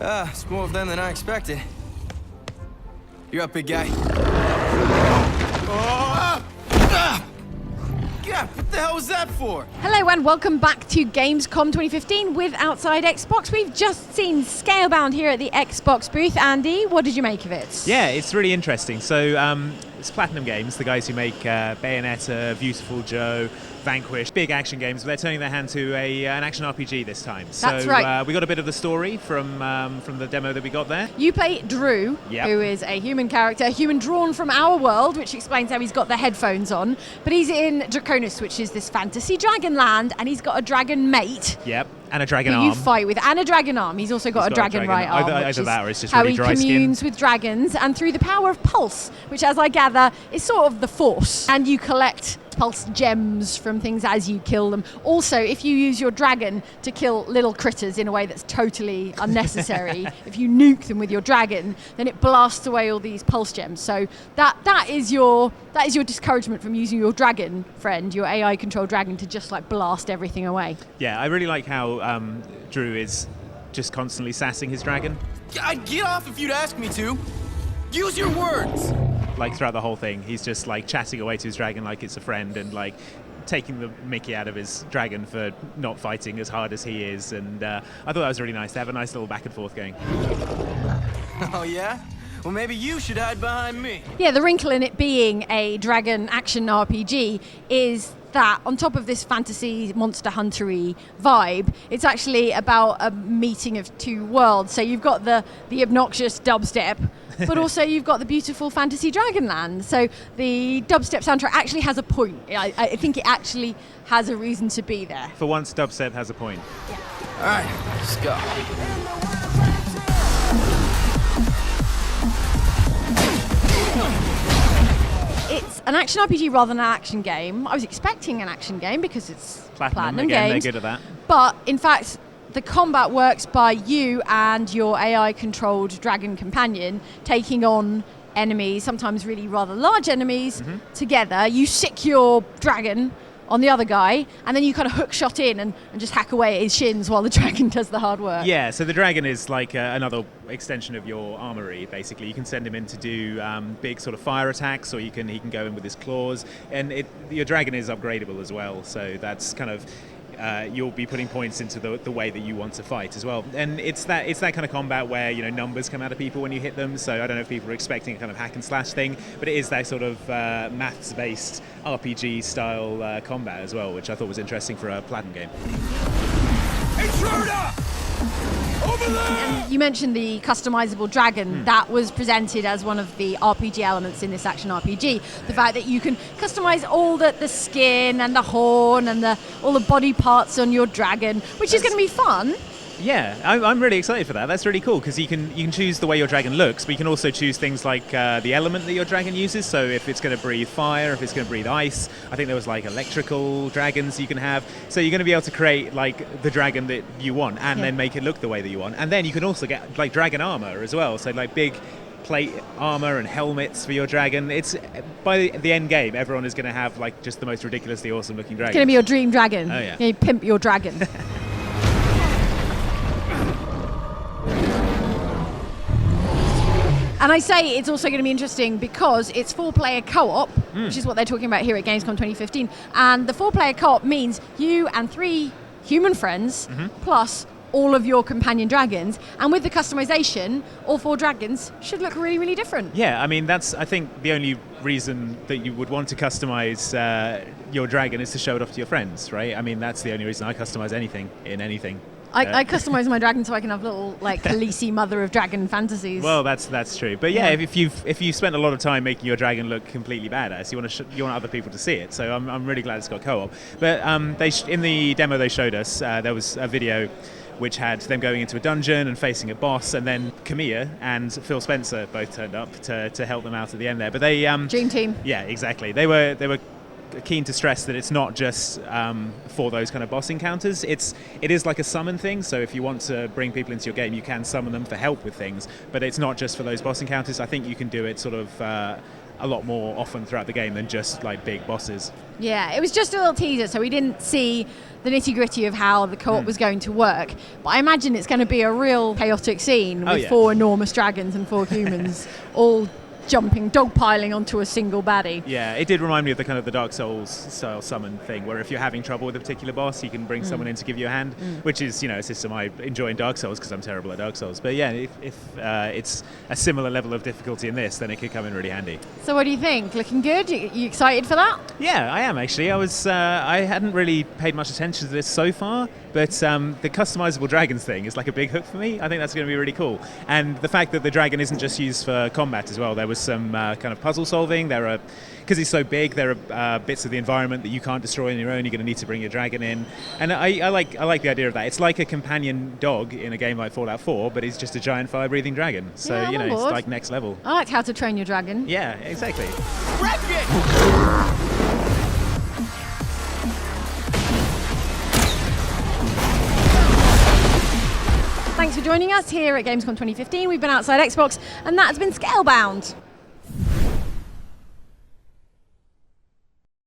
It's more of them than I expected. You're up, big guy. God, what the hell was that for? Hello and welcome back to Gamescom 2015 with Outside Xbox. We've just seen Scalebound here at the Xbox booth. Andy, what did you make of it? Yeah, it's really interesting. So it's Platinum Games, the guys who make Bayonetta, Beautiful Joe, Vanquish, big action games. But they're turning their hand to an action RPG this time. That's right. We got a bit of the story from the demo that we got there. You play Drew, who is a human character, human drawn from our world, which explains how he's got the headphones on. But he's in Draconis, which is this fantasy dragon land, and he's got a dragon mate. Yep, and a dragon who arm. you fight with, and a dragon arm. He's also got a dragon right arm. Either that or it's just how really he dry communes skin. with dragons, and through the power of pulse, which, as I gather, is sort of the force. And you collect pulse gems from things as you kill them. Also, if you use your dragon to kill little critters in a way that's totally unnecessary, if you nuke them with your dragon, then it blasts away all these pulse gems. So that is your discouragement from using your dragon friend, your AI controlled dragon, to just like blast everything away. Yeah, I really like how Drew is just constantly sassing his dragon. I'd get off if you'd ask me to. Use your words. Like throughout the whole thing, he's just like chatting away to his dragon like it's a friend, and like taking the mickey out of his dragon for not fighting as hard as he is. And I thought that was really nice to have a nice little back and forth going. Oh yeah? Well, maybe you should hide behind me. Yeah, the wrinkle in it being a dragon action RPG is that on top of this fantasy monster huntery vibe, it's actually about a meeting of two worlds. So you've got the obnoxious dubstep, but also you've got the beautiful fantasy Dragonland. So the dubstep soundtrack actually has a point. I think it actually has a reason to be there. For once, dubstep has a point. Yeah. All right, let's go. It's an action RPG rather than an action game. I was expecting an action game because it's Platinum again, Games. they're good at that. But in fact, the combat works by you and your AI-controlled dragon companion taking on enemies, sometimes really rather large enemies, together. You sick your dragon on the other guy, and then you kind of hook shot in and just hack away at his shins while the dragon does the hard work. Yeah, so the dragon is like another extension of your armory, basically. You can send him in to do big sort of fire attacks, or he can go in with his claws, and your dragon is upgradable as well, so that's kind of you'll be putting points into the way that you want to fight as well. And it's that kind of combat where numbers come out of people when you hit them, so I don't know if people are expecting a kind of hack and slash thing, but it is that sort of maths-based RPG style combat as well, which I thought was interesting for a Platinum game. Intruder! Over there! And you mentioned the customizable dragon. That was presented as one of the RPG elements in this action RPG. The fact that you can customize all the skin and the horn and all the body parts on your dragon, which is going to be fun. Yeah, I'm really excited for that. That's really cool because you can choose the way your dragon looks, but you can also choose things like the element that your dragon uses. So if it's going to breathe fire, if it's going to breathe ice. I think there was like electrical dragons you can have. So you're going to be able to create like the dragon that you want and then make it look the way that you want. And then you can also get like dragon armor as well. So like big plate armor and helmets for your dragon. It's by the end game, everyone is going to have like just the most ridiculously awesome looking dragon. It's going to be your dream dragon. Oh yeah. You pimp your dragon. And I say it's also going to be interesting because it's 4-player co-op, which is what they're talking about here at Gamescom 2015. And the 4-player co-op means you and 3 human friends plus all of your companion dragons. And with the customization, all 4 dragons should look really, really different. Yeah, I mean, that's, I think, the only reason that you would want to customize your dragon is to show it off to your friends, right? I mean, that's the only reason I customize anything in anything. I customize my dragon so I can have little like Khaleesi mother of dragon fantasies. Well, that's true. But yeah, if you've spent a lot of time making your dragon look completely badass, you want other people to see it. So I'm really glad it's got co-op. But in the demo they showed us, there was a video which had them going into a dungeon and facing a boss, and then Camilla and Phil Spencer both turned up to help them out at the end there. But they Dream team. Yeah, exactly. They were keen to stress that it's not just for those kind of boss encounters. It is like a summon thing, so if you want to bring people into your game, you can summon them for help with things, but it's not just for those boss encounters. I think you can do it sort of a lot more often throughout the game than just like big bosses. Yeah, it was just a little teaser, so we didn't see the nitty-gritty of how the co-op was going to work. But I imagine it's going to be a real chaotic scene with 4 enormous dragons and 4 humans all jumping, dogpiling onto a single baddie. Yeah, it did remind me of the kind of the Dark Souls style summon thing, where if you're having trouble with a particular boss, you can bring someone in to give you a hand, which is, a system I enjoy in Dark Souls because I'm terrible at Dark Souls. But yeah, if it's a similar level of difficulty in this, then it could come in really handy. So what do you think? Looking good? You excited for that? Yeah, I am actually. I hadn't really paid much attention to this so far, but the customizable dragons thing is like a big hook for me. I think that's going to be really cool. And the fact that the dragon isn't just used for combat as well. There was some kind of puzzle solving. Because it's so big, there are bits of the environment that you can't destroy on your own. You're going to need to bring your dragon in. And I like the idea of that. It's like a companion dog in a game like Fallout 4, but it's just a giant fire-breathing dragon. So, Yeah, it's like next level. I liked How to Train Your Dragon. Yeah, exactly. Wreck it! Thanks for joining us here at Gamescom 2015. We've been outside Xbox, and that has been Scalebound.